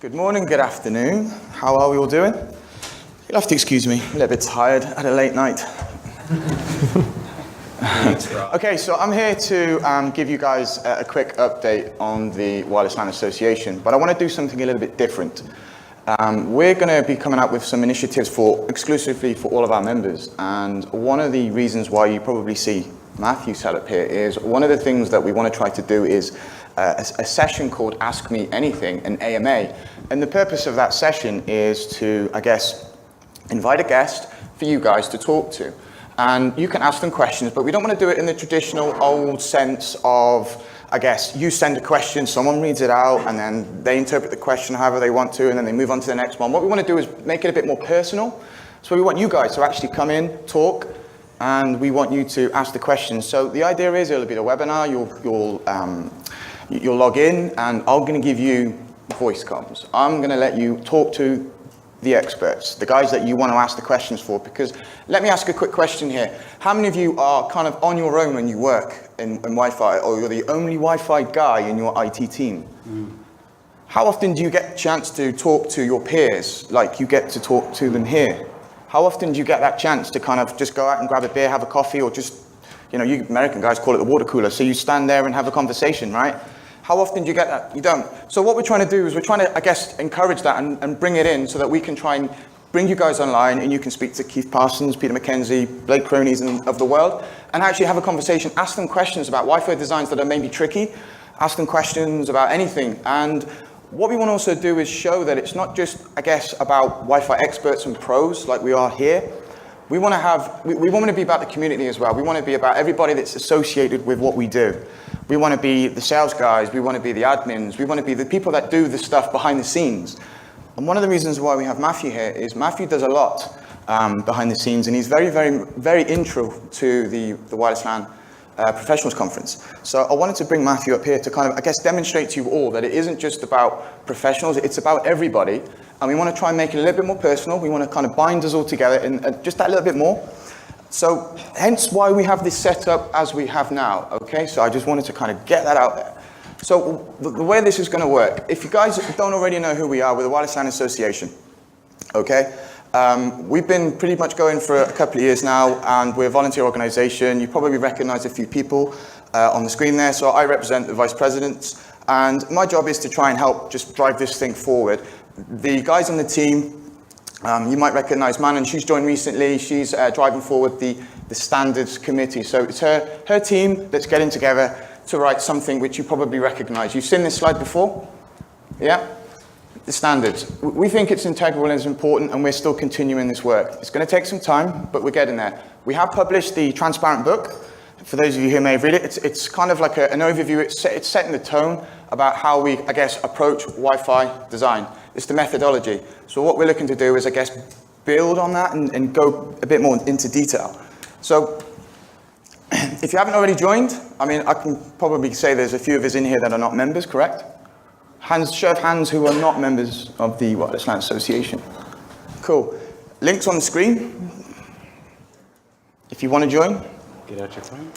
Good morning, good afternoon. How are we all doing? You'll have to excuse me, a little bit tired, had a late night. Okay, so I'm here to give you guys a quick update on the Wireless LAN Association, but I want to do something a little bit different. We're going to be coming out with some initiatives exclusively for all of our members, and one of the reasons why you probably see Matthew set up here is one of the things that we want to try to do is a session called Ask Me Anything, an AMA. And the purpose of that session is to, I guess, invite a guest for you guys to talk to. And you can ask them questions, but we don't want to do it in the traditional old sense of, I guess, you send a question, someone reads it out, and then they interpret the question however they want to, and then they move on to the next one. What we want to do is make it a bit more personal. So we want you guys to actually come in, talk, and we want you to ask the questions. So the idea is it'll be the webinar, you'll log in, and I'm going to give you voice comms. I'm going to let you talk to the experts, the guys that you want to ask the questions for, because let me ask a quick question here. How many of you are kind of on your own when you work in Wi-Fi, or you're the only Wi-Fi guy in your IT team? How often do you get a chance to talk to your peers, like you get to talk to them here? How often do you get that chance to kind of just go out and grab a beer, have a coffee, or just, you know, you American guys call it the water cooler, so you stand there and have a conversation, right? How often do you get that? You don't. So what we're trying to do is we're trying to, I guess, encourage that and bring it in so that we can try and bring you guys online and you can speak to Keith Parsons, Peter McKenzie, Blake Cronies of the world, and actually have a conversation, ask them questions about Wi-Fi designs that are maybe tricky, ask them questions about anything. And what we want to also do is show that it's not just, I guess, about Wi-Fi experts and pros like we are here. We want to be about the community as well. We want to be about everybody that's associated with what we do. We want to be the sales guys, we want to be the admins, we want to be the people that do the stuff behind the scenes. And one of the reasons why we have Matthew here is Matthew does a lot behind the scenes, and he's very, very, very intro to the Wireless LAN Professionals Conference. So I wanted to bring Matthew up here to kind of, I guess, demonstrate to you all that it isn't just about professionals, it's about everybody. And we want to try and make it a little bit more personal. We want to kind of bind us all together and just that little bit more. So hence why we have this set up as we have now, okay? So I just wanted to kind of get that out there. So the way this is going to work, if you guys don't already know who we are, we're the Wireless LAN Association, okay? We've been pretty much going for a couple of years now, and we're a volunteer organization. You probably recognize a few people on the screen there. So I represent the vice presidents, and my job is to try and help just drive this thing forward. The guys on the team, you might recognize Manon, she's joined recently. She's driving forward the standards committee. So it's her team that's getting together to write something which you probably recognize. You've seen this slide before? Yeah? The standards. We think it's integral and it's important, and we're still continuing this work. It's going to take some time, but we're getting there. We have published the transparent book. For those of you who may have read it, it's kind of like an overview. It's setting the tone about how we, I guess, approach Wi-Fi design. It's the methodology. So what we're looking to do is, I guess, build on that and go a bit more into detail. So if you haven't already joined, I mean, I can probably say there's a few of us in here that are not members, correct? Show of hands who are not members of the Wireless LAN Association. Cool. Links on the screen. If you want to join. Get out your phone.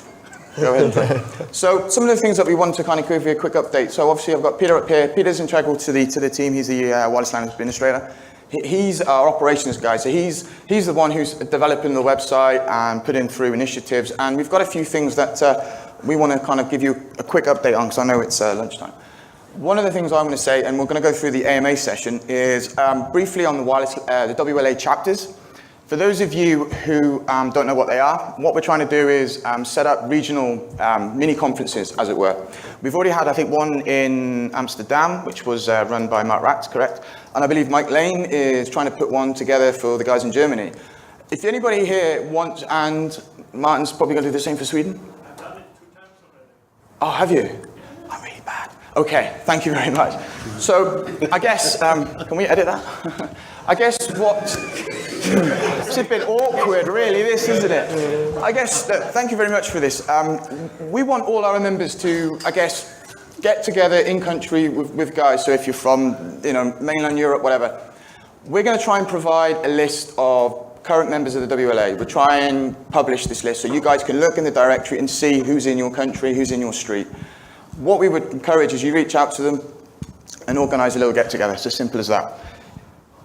Go ahead and play. So some of the things that we want to kind of give you a quick update. So obviously I've got Peter up here. Peter's integral to the team. He's the Wireless LAN administrator. He's our operations guy. So he's the one who's developing the website and putting through initiatives. And we've got a few things that we want to kind of give you a quick update on, because I know it's lunchtime. One of the things I'm going to say, and we're going to go through the AMA session, is briefly on the WLA chapters. For those of you who don't know what they are, what we're trying to do is set up regional mini conferences, as it were. We've already had, I think, one in Amsterdam, which was run by Mark Ratz, correct? And I believe Mike Lane is trying to put one together for the guys in Germany. If anybody here wants, and Martin's probably going to do the same for Sweden? I've done it 2 times already. Oh, have you? I'm really bad. Okay, thank you very much. So I guess, can we edit that? I guess it's a bit awkward, really, this, isn't it? I guess, thank you very much for this. We want all our members to, I guess, get together in country with guys. So if you're from, you know, mainland Europe, whatever, we're going to try and provide a list of current members of the WLA. We'll try and publish this list so you guys can look in the directory and see who's in your country, who's in your street. What we would encourage is you reach out to them, and organise a little get-together. It's as simple as that.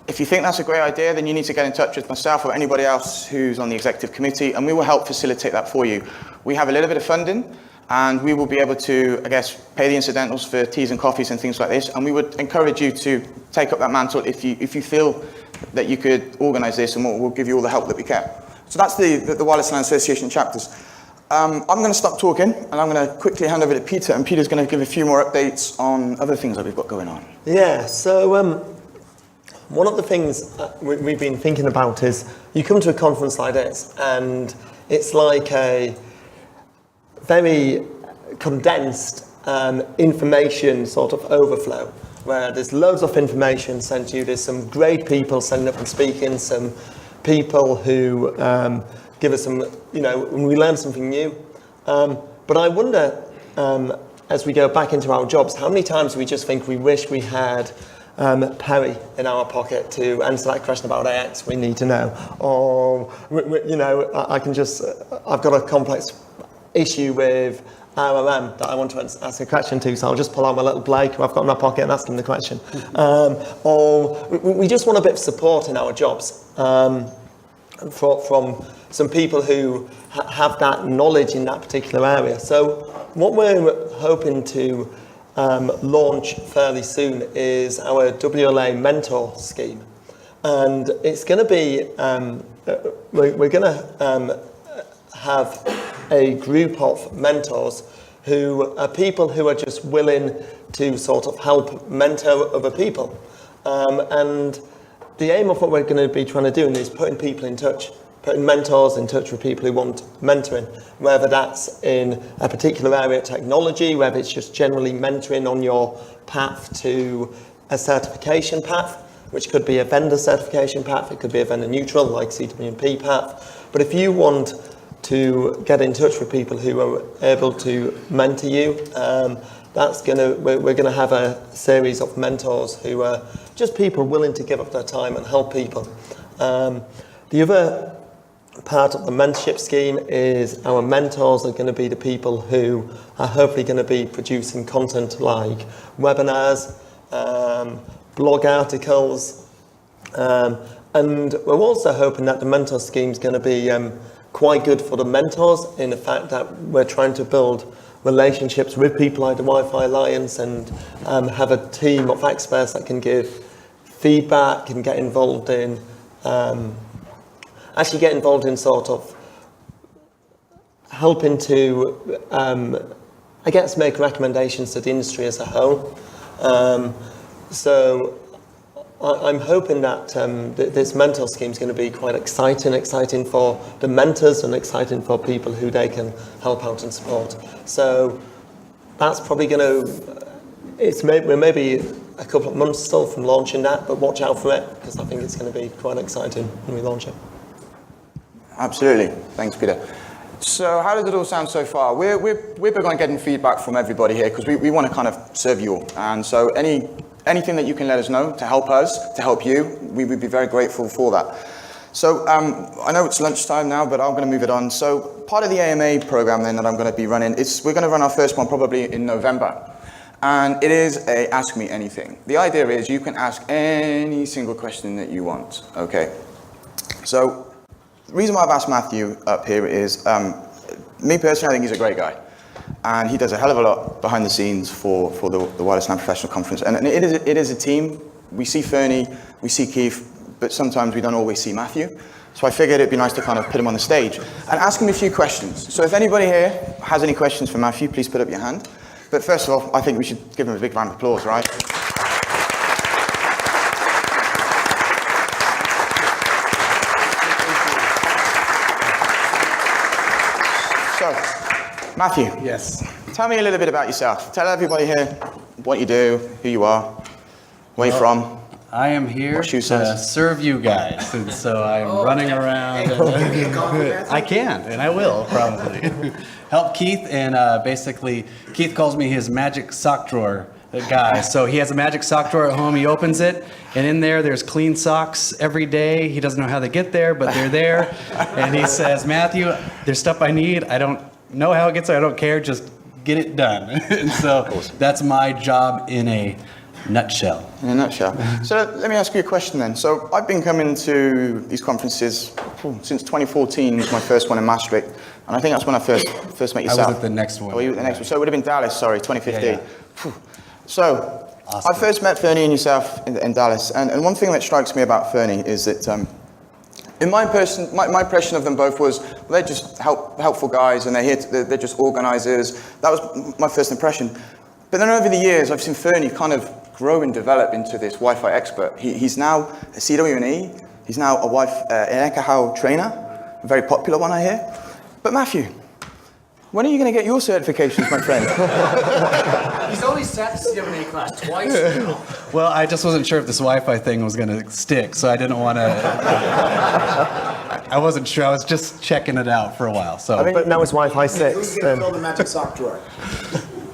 If you think that's a great idea, then you need to get in touch with myself or anybody else who's on the executive committee, and we will help facilitate that for you. We have a little bit of funding, and we will be able to, I guess, pay the incidentals for teas and coffees and things like this, and we would encourage you to take up that mantle if you feel that you could organise this, and we'll give you all the help that we can. So that's the Wireless LAN Association chapters. I'm going to stop talking, and I'm going to quickly hand over to Peter, and Peter's going to give a few more updates on other things that we've got going on. Yeah, so one of the things we've been thinking about is you come to a conference like this, and it's like a very condensed information sort of overflow, where there's loads of information sent to you. There's some great people standing up and speaking, some people who give us some, we learn something new. But I wonder, as we go back into our jobs, how many times we just think we wish we had Perry in our pocket to answer that question about AX we need to know. Or, I've got a complex issue with RMM that I want to ask a question to, so I'll just pull out my little Blake who I've got in my pocket and ask him the question. Or we just want a bit of support in our jobs from some people who have that knowledge in that particular area. So what we're hoping to launch fairly soon is our WLA mentor scheme. And it's going to be, we're going to have a group of mentors who are people who are just willing to sort of help mentor other people. And the aim of what we're going to be trying to do is putting people in touch, putting mentors in touch with people who want mentoring, whether that's in a particular area of technology, whether it's just generally mentoring on your path to a certification path, which could be a vendor certification path, it could be a vendor neutral like CWP path. But if you want to get in touch with people who are able to mentor you, we're going to have a series of mentors who are just people willing to give up their time and help people. The other part of the mentorship scheme is our mentors are going to be the people who are hopefully going to be producing content like webinars, blog articles, and we're also hoping that the mentor scheme is going to be quite good for the mentors in the fact that we're trying to build relationships with people like the Wi-Fi Alliance and have a team of experts that can give feedback and get involved in sort of helping to, make recommendations to the industry as a whole. So I'm hoping that this mentor scheme is going to be quite exciting for the mentors and exciting for people who they can help out and support. So that's probably going to, we're maybe a couple of months still from launching that, but watch out for it because I think it's going to be quite exciting when we launch it. Absolutely. Thanks, Peter. So how does it all sound so far? We're big on getting feedback from everybody here because we want to kind of serve you all. And so anything that you can let us know to help us, to help you, we would be very grateful for that. So I know it's lunchtime now, but I'm going to move it on. So part of the AMA program then that I'm going to be running, we're going to run our first one probably in November. And it is a Ask Me Anything. The idea is you can ask any single question that you want, okay? So the reason why I've asked Matthew up here is, me personally, I think he's a great guy. And he does a hell of a lot behind the scenes for the Wireless LAN Professional Conference. And it is a team. We see Fernie, we see Keith, but sometimes we don't always see Matthew. So I figured it'd be nice to kind of put him on the stage and ask him a few questions. So if anybody here has any questions for Matthew, please put up your hand. But first of all, I think we should give him a big round of applause, right? Matthew. Yes. Tell me a little bit about yourself. Tell everybody here what you do, who you are, where you're from. I am here to serve you guys, and so I'm running around. I can, and I will probably help Keith. And basically, Keith calls me his magic sock drawer guy. So he has a magic sock drawer at home. He opens it, and in there's clean socks every day. He doesn't know how they get there, but they're there. And he says, Matthew, there's stuff I need. I don't know how it gets there. I don't care. Just get it done. And so that's my job in a nutshell. In a nutshell. So let me ask you a question then. So I've been coming to these conferences since 2014 was my first one in Maastricht. And I think that's when I first met yourself. I was at the next one. Oh, you were at the next one. So it would have been Dallas, sorry, 2015. Yeah. So Awesome. I first met Fernie and yourself in Dallas. And one thing that strikes me about Fernie is that in my impression of them both was they're just helpful guys and they're just organizers. That was my first impression. But then over the years, I've seen Fernie kind of grow and develop into this Wi-Fi expert. He's now a CWNE. He's now an Ekahau trainer, a very popular one, I hear. But Matthew, when are you going to get your certifications, my friend? He's only sat the CWA class twice now. Well, I just wasn't sure if this Wi-Fi thing was going to stick, so I didn't want to. I wasn't sure. I was just checking it out for a while. So, But now it's Wi-Fi 6. Who's going to fill the magic sock drawer?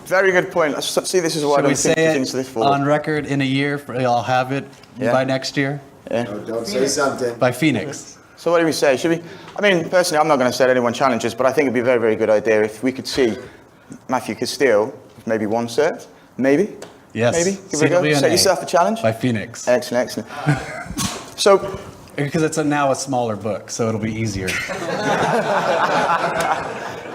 Very good point. See, this is why I should don't we think say into this it forward. on record in a year? I'll have it by next year. Yeah. No, don't say something. By Phoenix. So what do we say? Should we? I mean, personally, I'm not going to set anyone challenges, but I think it'd be a very, very good idea if we could see Matthew Castile, maybe one cert, maybe. Yes. Maybe. Give it a go. CWNA Set yourself a challenge. By Phoenix. Excellent, excellent. So. Because it's now a smaller book, so it'll be easier.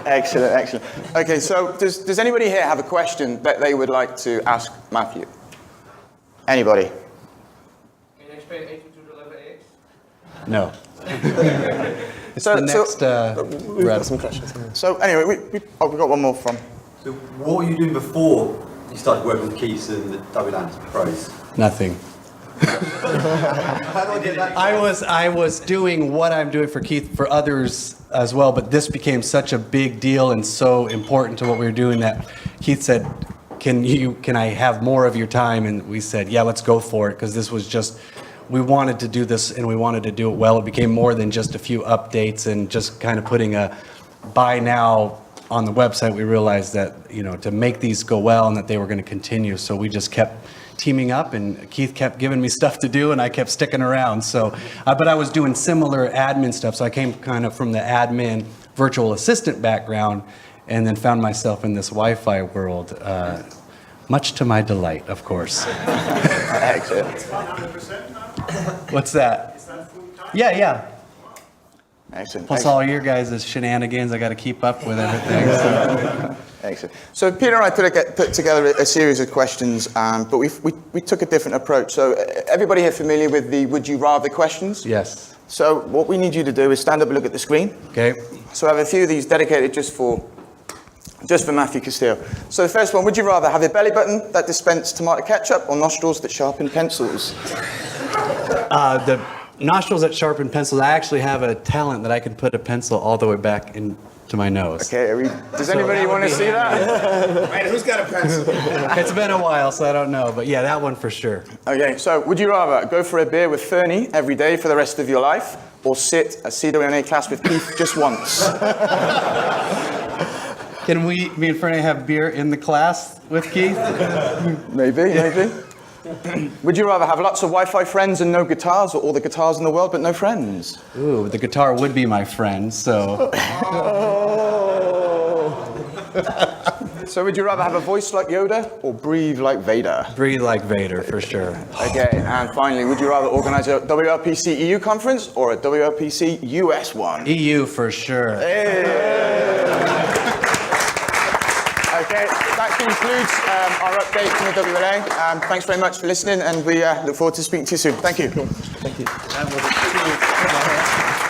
Excellent, excellent. Okay, so does anybody here have a question that they would like to ask Matthew? Anybody? Can you explain 82 to level 8? No. It's So- the next We've rep. got some questions. So anyway, we've got one more from. So what were you doing before you started working with Keith and the WLA pros? Nothing. I was doing what I'm doing for Keith for others as well, but this became such a big deal and so important to what we were doing that Keith said, can I have more of your time? And we said, yeah, let's go for it, because this was just, we wanted to do this and we wanted to do it well. It became more than just a few updates and just kind of putting a buy now on the website. We realized that, to make these go well and that they were going to continue. So we just kept teaming up, and Keith kept giving me stuff to do, and I kept sticking around. So, but I was doing similar admin stuff. So I came kind of from the admin virtual assistant background, and then found myself in this Wi-Fi world, much to my delight, of course. Excellent. 100% now? What's that? Is that full time? Yeah. Excellent. Plus excellent. all your guys' shenanigans, I got to keep up with everything. So. Excellent. So Peter and I put together a series of questions, but we took a different approach. So everybody here familiar with the would you rather questions? Yes. So what we need you to do is stand up and look at the screen. Okay. So I have a few of these dedicated just for Matthew Castile. So the first one, would you rather have a belly button that dispensed tomato ketchup or nostrils that sharpen pencils? The nostrils that sharpen pencils, I actually have a talent that I can put a pencil all the way back into my nose. Okay, does anybody want to see that? Right, who's got a pencil? It's been a while, so I don't know. But yeah, that one for sure. Okay, so would you rather go for a beer with Fernie every day for the rest of your life, or sit a CWNA class with Keith just once? Can me and Fernie have beer in the class with Keith? Maybe. Would you rather have lots of Wi-Fi friends and no guitars, or all the guitars in the world but no friends? Ooh, the guitar would be my friend, so. So would you rather have a voice like Yoda or breathe like Vader? Breathe like Vader, for sure. Okay, and finally, would you rather organize a WLPC EU conference or a WLPC US one? EU for sure. Okay, that concludes our update from the WLA. Thanks very much for listening, and we look forward to speaking to you soon. Thank you. Thank you. That was